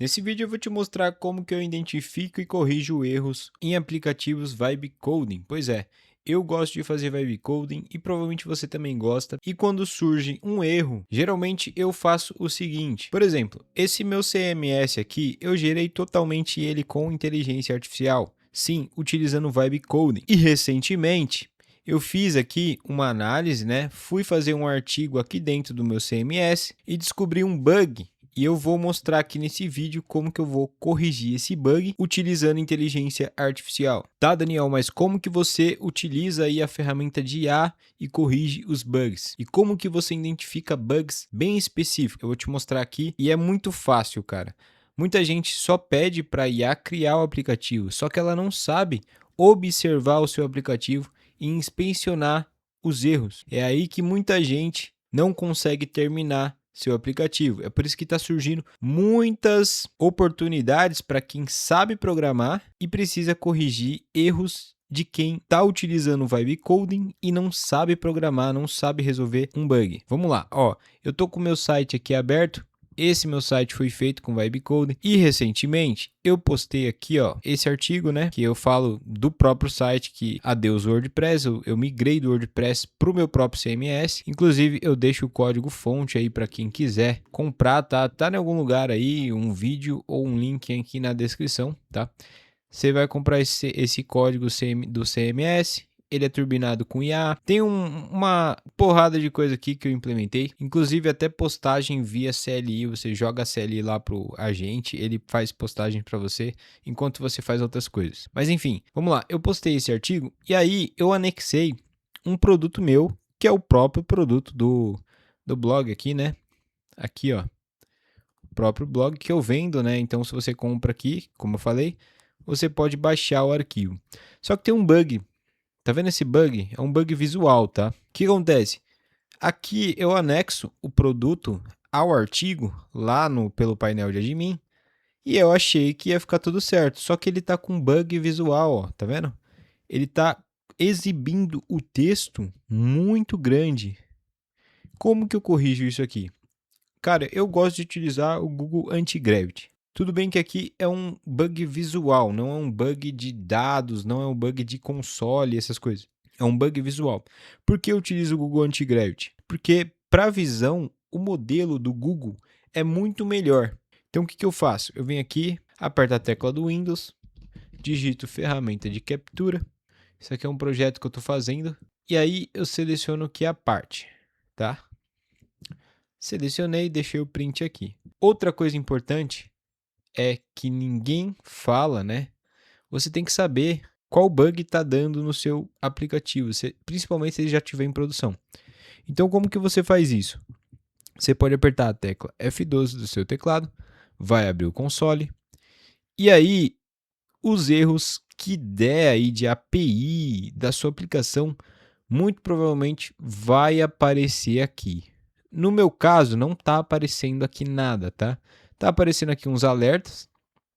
Nesse vídeo eu vou te mostrar como que eu identifico e corrijo erros em aplicativos Vibe Coding. Pois é, eu gosto de fazer Vibe Coding e provavelmente você também gosta. E quando surge um erro, geralmente eu faço o seguinte. Por exemplo, esse meu CMS aqui, eu gerei totalmente ele com inteligência artificial. Sim, utilizando Vibe Coding. E recentemente eu fiz aqui uma análise, né? Fui fazer um artigo aqui dentro do meu CMS e descobri um bug. E eu vou mostrar aqui nesse vídeo como que eu vou corrigir esse bug utilizando inteligência artificial. Tá, Daniel? Mas como que você utiliza aí a ferramenta de IA e corrige os bugs? E como que você identifica bugs bem específicos? Eu vou te mostrar aqui e é muito fácil, cara. Muita gente só pede para a IA criar o aplicativo, só que ela não sabe observar o seu aplicativo e inspecionar os erros. É aí que muita gente não consegue terminar seu aplicativo. É por isso que está surgindo muitas oportunidades para quem sabe programar e precisa corrigir erros de quem está utilizando o Vibe Coding e não sabe programar, não sabe resolver um bug. Vamos lá, ó, eu estou com o meu site aqui aberto. Esse meu site foi feito com Vibe Coding e recentemente eu postei aqui, ó, esse artigo, né, que eu falo do próprio site que adeus WordPress, eu migrei do WordPress para o meu próprio CMS. Inclusive eu deixo o código fonte aí para quem quiser comprar, tá em algum lugar aí, um vídeo ou um link aqui na descrição, tá? Você vai comprar esse código do CMS. Ele é turbinado com IA. Tem uma porrada de coisa aqui que eu implementei. Inclusive até postagem via CLI. Você joga a CLI lá pro agente, ele faz postagem para você enquanto você faz outras coisas. Mas enfim, vamos lá. Eu postei esse artigo e aí eu anexei um produto meu, que é o próprio produto do blog aqui, né? Aqui, ó. O próprio blog que eu vendo, né? Então se você compra aqui, como eu falei, você pode baixar o arquivo. Só que tem um bug. Tá vendo esse bug? É um bug visual, tá? O que acontece? Aqui eu anexo o produto ao artigo lá pelo painel de admin e eu achei que ia ficar tudo certo. Só que ele tá com bug visual, ó, tá vendo? Ele tá exibindo o texto muito grande. Como que eu corrijo isso aqui? Cara, eu gosto de utilizar o Google Anti-Gravity. Tudo bem que aqui é um bug visual, não é um bug de dados, não é um bug de console, essas coisas. É um bug visual. Por que eu utilizo o Google Anti-Gravity? Porque para a visão, o modelo do Google é muito melhor. Então o que eu faço? Eu venho aqui, aperto a tecla do Windows, digito ferramenta de captura. Isso aqui é um projeto que eu estou fazendo. E aí eu seleciono aqui a parte, tá? Selecionei e deixei o print aqui. Outra coisa importante é que ninguém fala, né? Você tem que saber qual bug está dando no seu aplicativo, principalmente se ele já estiver em produção. Então, como que você faz isso? Você pode apertar a tecla F12 do seu teclado, vai abrir o console, e aí os erros que der aí de API da sua aplicação, muito provavelmente vai aparecer aqui. No meu caso, não está aparecendo aqui nada, tá? Está aparecendo aqui uns alertas,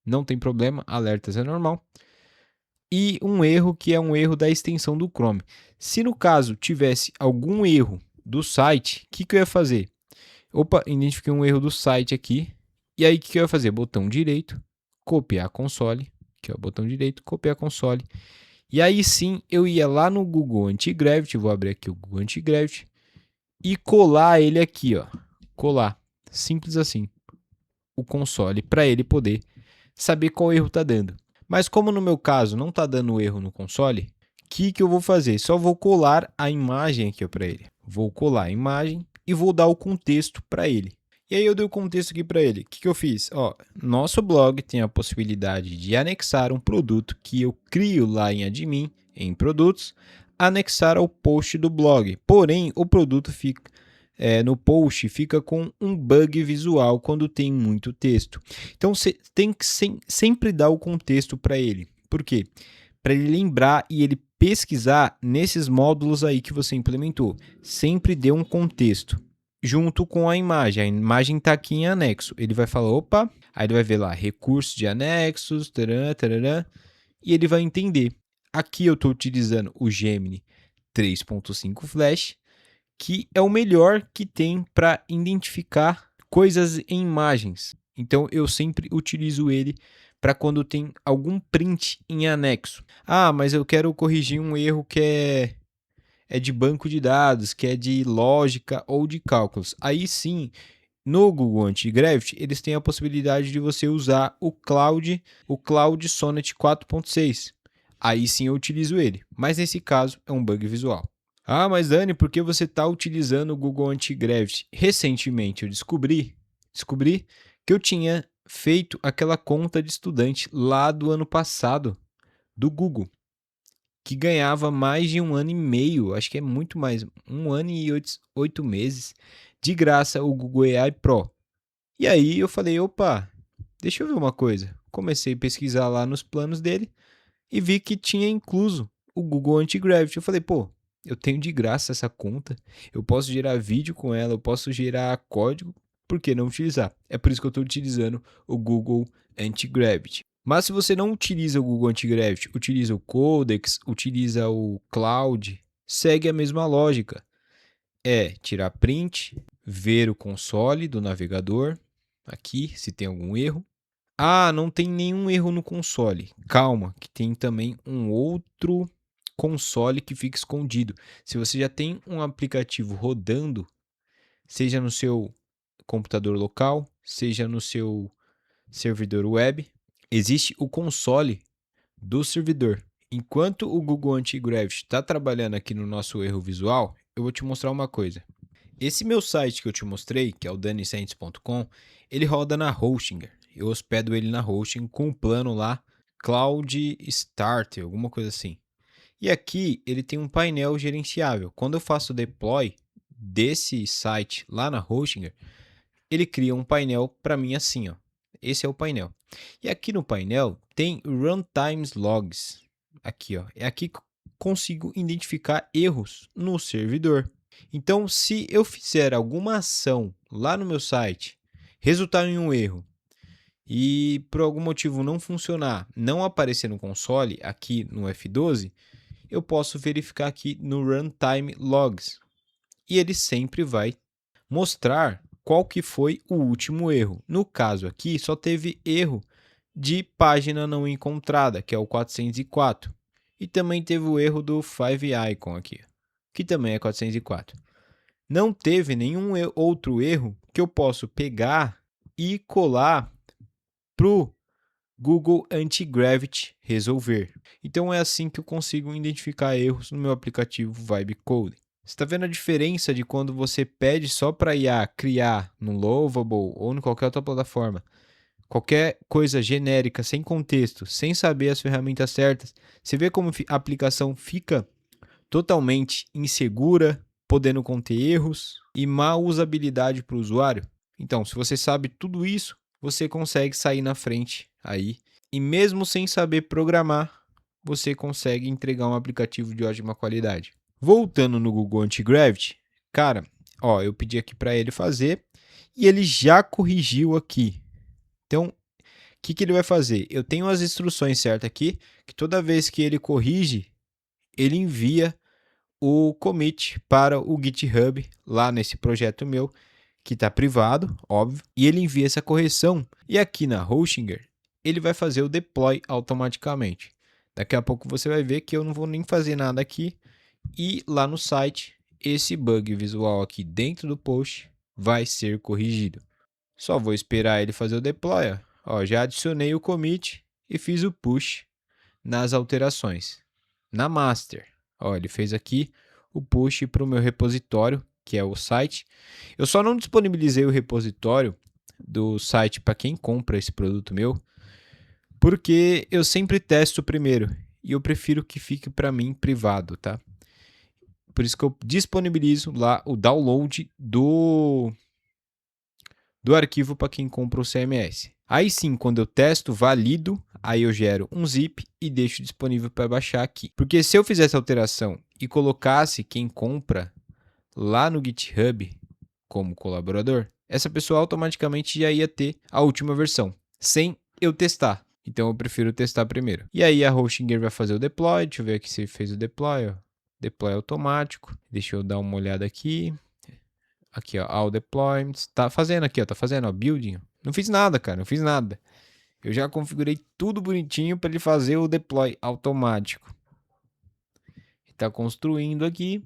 não tem problema, alertas é normal. E um erro que é um erro da extensão do Chrome. Se no caso tivesse algum erro do site, o que eu ia fazer? Opa, identifiquei um erro do site aqui. E aí o que eu ia fazer? Botão direito, copiar console. Aqui ó, botão direito, copiar console. E aí sim eu ia lá no Google Anti-Gravity, vou abrir aqui o Google Anti-Gravity e colar ele aqui, ó. Colar, simples assim, o console para ele poder saber qual erro está dando. Mas como no meu caso não está dando erro no console, o que eu vou fazer? Só vou colar a imagem aqui para ele. Vou colar a imagem e vou dar o contexto para ele. E aí eu dei o contexto aqui para ele. O que eu fiz? Ó, nosso blog tem a possibilidade de anexar um produto que eu crio lá em admin, em produtos, anexar ao post do blog. Porém, o produto fica no post fica com um bug visual quando tem muito texto. Então você tem que sempre dar o contexto para ele. Por quê? Para ele lembrar e ele pesquisar nesses módulos aí que você implementou. Sempre dê um contexto junto com a imagem. A imagem está aqui em anexo. Ele vai falar, opa, aí ele vai ver lá, recursos de anexos, tarará, tarará, e ele vai entender. Aqui eu estou utilizando o Gemini 3.5 Flash, que é o melhor que tem para identificar coisas em imagens. Então eu sempre utilizo ele para quando tem algum print em anexo. Ah, mas eu quero corrigir um erro que é de banco de dados, que é de lógica ou de cálculos. Aí sim, no Google Antigravity, eles têm a possibilidade de você usar o Cloud Sonnet 4.6. Aí sim eu utilizo ele, mas nesse caso é um bug visual. Ah, mas Dani, por que você está utilizando o Google Antigravity? Recentemente eu descobri que eu tinha feito aquela conta de estudante lá do ano passado do Google, que ganhava mais de 1 ano e meio, acho que é muito mais, 1 ano e 8 meses, de graça o Google AI Pro. E aí eu falei, opa, deixa eu ver uma coisa. Comecei a pesquisar lá nos planos dele e vi que tinha incluso o Google Antigravity. Eu falei, pô, eu tenho de graça essa conta, eu posso gerar vídeo com ela, eu posso gerar código, por que não utilizar? É por isso que eu estou utilizando o Google Antigravity. Mas se você não utiliza o Google Antigravity, utiliza o Codex, utiliza o Cloud, segue a mesma lógica. É tirar print, ver o console do navegador, aqui se tem algum erro. Ah, não tem nenhum erro no console. Calma, que tem também um outro console que fica escondido. Se você já tem um aplicativo rodando, seja no seu computador local, seja no seu servidor web, existe o console do servidor. Enquanto o Google Antigravity está trabalhando aqui no nosso erro visual, eu vou te mostrar uma coisa. Esse meu site que eu te mostrei, que é o danicentes.com, ele roda na Hostinger. Eu hospedo ele na Hosting com o plano lá Cloud Starter, alguma coisa assim. E aqui ele tem um painel gerenciável. Quando eu faço o deploy desse site lá na Hostinger, ele cria um painel para mim assim, ó. Esse é o painel. E aqui no painel tem Runtimes Logs. Aqui, ó. É aqui que eu consigo identificar erros no servidor. Então, se eu fizer alguma ação lá no meu site, resultar em um erro e por algum motivo não funcionar, não aparecer no console aqui no F12, eu posso verificar aqui no Runtime Logs. E ele sempre vai mostrar qual que foi o último erro. No caso aqui, só teve erro de página não encontrada, que é o 404. E também teve o erro do 5icon aqui, que também é 404. Não teve nenhum outro erro que eu posso pegar e colar para o Google Antigravity resolver. Então é assim que eu consigo identificar erros no meu aplicativo Vibe Coding. Você está vendo a diferença de quando você pede só para IA criar no Lovable ou em qualquer outra plataforma, qualquer coisa genérica, sem contexto, sem saber as ferramentas certas, você vê como a aplicação fica totalmente insegura, podendo conter erros e má usabilidade para o usuário? Então, se você sabe tudo isso, você consegue sair na frente aí. E mesmo sem saber programar, você consegue entregar um aplicativo de ótima qualidade. Voltando no Google Antigravity, cara, ó, eu pedi aqui para ele fazer e ele já corrigiu aqui. Então, o que ele vai fazer? Eu tenho as instruções certas aqui, que toda vez que ele corrige, ele envia o commit para o GitHub lá nesse projeto meu, que está privado, óbvio, e ele envia essa correção. E aqui na Hostinger, ele vai fazer o deploy automaticamente. Daqui a pouco você vai ver que eu não vou nem fazer nada aqui. E lá no site, esse bug visual aqui dentro do post vai ser corrigido. Só vou esperar ele fazer o deploy. Ó, já adicionei o commit e fiz o push nas alterações. Na master, ó, ele fez aqui o push para o meu repositório, que é o site. Eu só não disponibilizei o repositório do site para quem compra esse produto meu, porque eu sempre testo primeiro e eu prefiro que fique para mim privado, tá? Por isso que eu disponibilizo lá o download do arquivo para quem compra o CMS. Aí sim, quando eu testo, valido, aí eu gero um zip e deixo disponível para baixar aqui. Porque se eu fizesse alteração e colocasse quem compra lá no GitHub como colaborador, essa pessoa automaticamente já ia ter a última versão, sem eu testar. Então eu prefiro testar primeiro. E aí a Hostinger vai fazer o deploy. Deixa eu ver aqui se fez o deploy. Ó. Deploy automático. Deixa eu dar uma olhada aqui. Aqui, ó, all deployments. Tá fazendo aqui, ó, tá fazendo, ó, building. Não fiz nada, cara, não fiz nada. Eu já configurei tudo bonitinho para ele fazer o deploy automático. Está construindo aqui.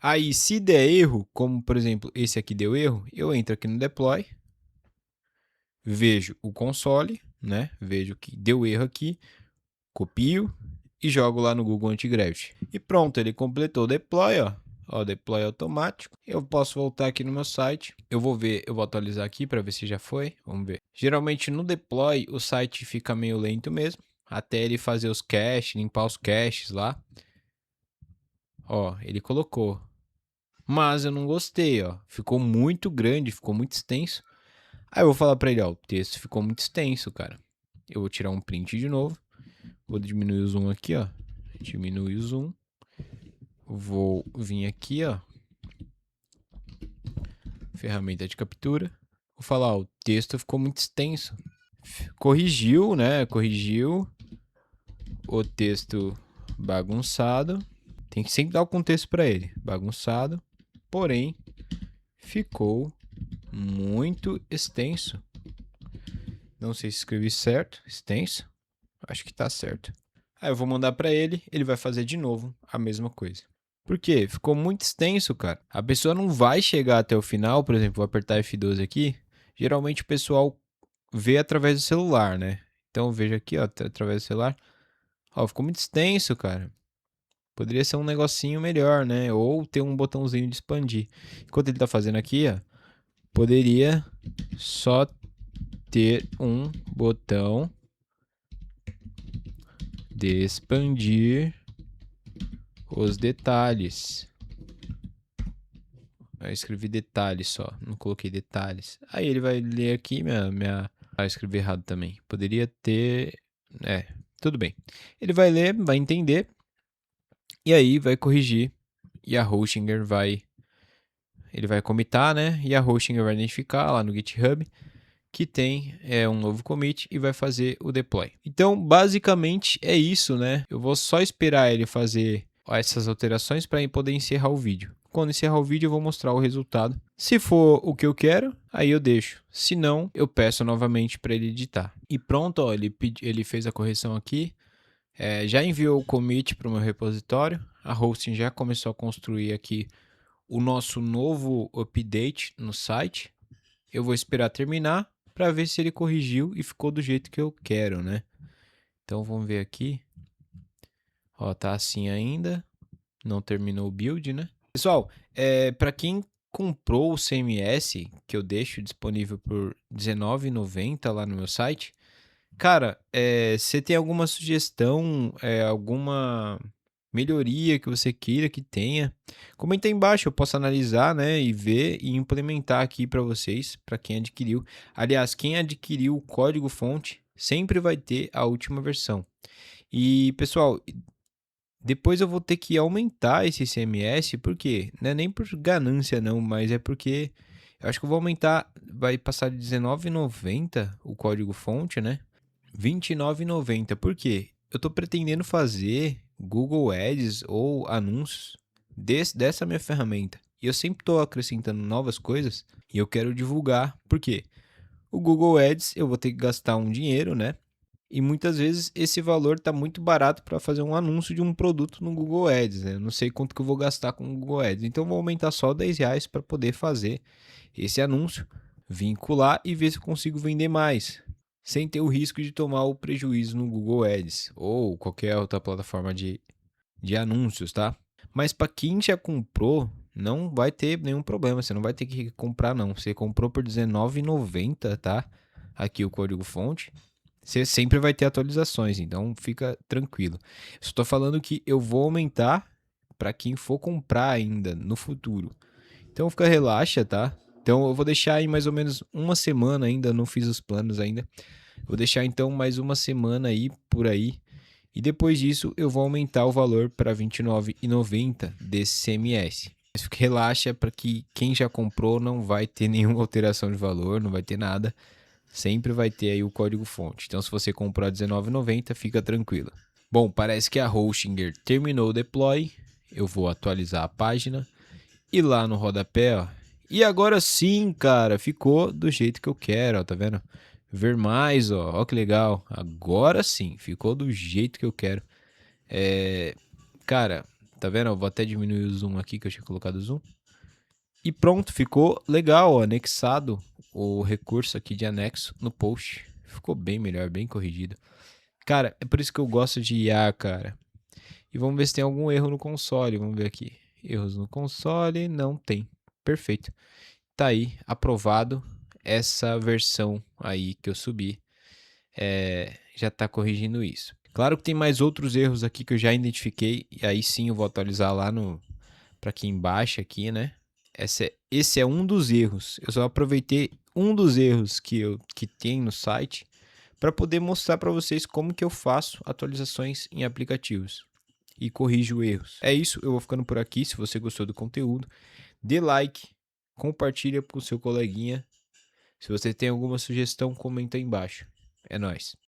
Aí, se der erro, como por exemplo esse aqui deu erro, eu entro aqui no deploy, vejo o console, né? Vejo que deu erro aqui, copio e jogo lá no Google Antigravity. E pronto, ele completou o deploy, ó. Ó, deploy automático. Eu posso voltar aqui no meu site. Eu vou atualizar aqui para ver se já foi. Vamos ver. Geralmente no deploy o site fica meio lento mesmo, até ele fazer os caches, limpar os caches lá. Ó, ele colocou. Mas eu não gostei, ó. Ficou muito grande, ficou muito extenso. Aí eu vou falar para ele, ó, o texto ficou muito extenso, cara. Eu vou tirar um print de novo. Vou diminuir o zoom aqui, ó. Diminuir o zoom. Vou vir aqui, ó. Ferramenta de captura. Vou falar, ó, o texto ficou muito extenso. Corrigiu, né? Corrigiu o texto bagunçado. Tem que sempre dar o contexto para ele. Bagunçado. Porém, ficou muito extenso. Não sei se escrevi certo. Extenso. Acho que tá certo. Aí eu vou mandar para ele. Ele vai fazer de novo a mesma coisa. Por quê? Ficou muito extenso, cara. A pessoa não vai chegar até o final. Por exemplo, vou apertar F12 aqui. Geralmente o pessoal vê através do celular, né? Então eu vejo aqui, ó, através do celular. Ó, ficou muito extenso, cara. Poderia ser um negocinho melhor, né? Ou ter um botãozinho de expandir. Enquanto ele tá fazendo aqui, ó, poderia só ter um botão de expandir os detalhes. Eu escrevi detalhes só, não coloquei detalhes. Aí ele vai ler aqui Ah, eu escrevi errado também. Poderia ter... tudo bem. Ele vai ler, vai entender. E aí vai corrigir. E a Hostinger ele vai commitar, né? E a Hostinger vai identificar lá no GitHub que tem um novo commit e vai fazer o deploy. Então, basicamente é isso, né? Eu vou só esperar ele fazer essas alterações para poder encerrar o vídeo. Quando encerrar o vídeo, eu vou mostrar o resultado. Se for o que eu quero, aí eu deixo. Se não, eu peço novamente para ele editar. E pronto, ó, ele fez a correção aqui. Já enviou o commit para o meu repositório. A hosting já começou a construir aqui o nosso novo update no site. Eu vou esperar terminar para ver se ele corrigiu e ficou do jeito que eu quero, né? Então vamos ver aqui. Ó, tá assim ainda. Não terminou o build, né? Pessoal, para quem comprou o CMS, que eu deixo disponível por R$19,90 lá no meu site, cara, você tem alguma sugestão, alguma melhoria que você queira que tenha, comenta aí embaixo, eu posso analisar, né, e ver e implementar aqui para vocês, para quem adquiriu. Aliás, quem adquiriu o código-fonte sempre vai ter a última versão. E, pessoal, depois eu vou ter que aumentar esse CMS, porque não é nem por ganância não, mas é porque eu acho que eu vou aumentar, vai passar de R$19,90 o código-fonte, né? R$29,90. Por quê? Eu estou pretendendo fazer Google Ads ou anúncios dessa minha ferramenta. E eu sempre estou acrescentando novas coisas e eu quero divulgar. Por quê? O Google Ads eu vou ter que gastar um dinheiro, né? E muitas vezes esse valor está muito barato para fazer um anúncio de um produto no Google Ads, né? Eu não sei quanto que eu vou gastar com o Google Ads. Então eu vou aumentar só R$10 para poder fazer esse anúncio, vincular e ver se eu consigo vender mais, sem ter o risco de tomar o prejuízo no Google Ads ou qualquer outra plataforma de anúncios, tá? Mas para quem já comprou, não vai ter nenhum problema, você não vai ter que comprar não. Você comprou por R$19,90, tá? Aqui o código-fonte. Você sempre vai ter atualizações, então fica tranquilo. Estou falando que eu vou aumentar para quem for comprar ainda no futuro. Então relaxa, tá? Então eu vou deixar aí mais ou menos uma semana ainda, não fiz os planos ainda. Vou deixar então mais uma semana aí por aí. E depois disso eu vou aumentar o valor para R$29,90 desse CMS. Mas relaxa para que quem já comprou não vai ter nenhuma alteração de valor, não vai ter nada. Sempre vai ter aí o código-fonte. Então se você comprar R$19,90, fica tranquilo. Bom, parece que a Hostinger terminou o deploy. Eu vou atualizar a página. E lá no rodapé, ó, E agora sim, cara, ficou do jeito que eu quero, ó, tá vendo? Ver mais, ó que legal. Agora sim, ficou do jeito que eu quero. Cara, tá vendo? Eu vou até diminuir o zoom aqui, que eu tinha colocado o zoom. E pronto, ficou legal, ó, anexado o recurso aqui de anexo no post. Ficou bem melhor, bem corrigido. Cara, é por isso que eu gosto de IA, cara. E vamos ver se tem algum erro no console. Vamos ver aqui. Erros no console, não tem. Perfeito. Tá aí, aprovado. Essa versão aí que eu subi já tá corrigindo isso. Claro que tem mais outros erros aqui que eu já identifiquei. E aí sim eu vou atualizar lá no para quem baixa aqui, né? Esse é um dos erros. Eu só aproveitei um dos erros que tem no site para poder mostrar para vocês como que eu faço atualizações em aplicativos e corrijo erros. É isso, eu vou ficando por aqui. Se você gostou do conteúdo, dê like, compartilha com seu coleguinha. Se você tem alguma sugestão, comenta aí embaixo. É nóis.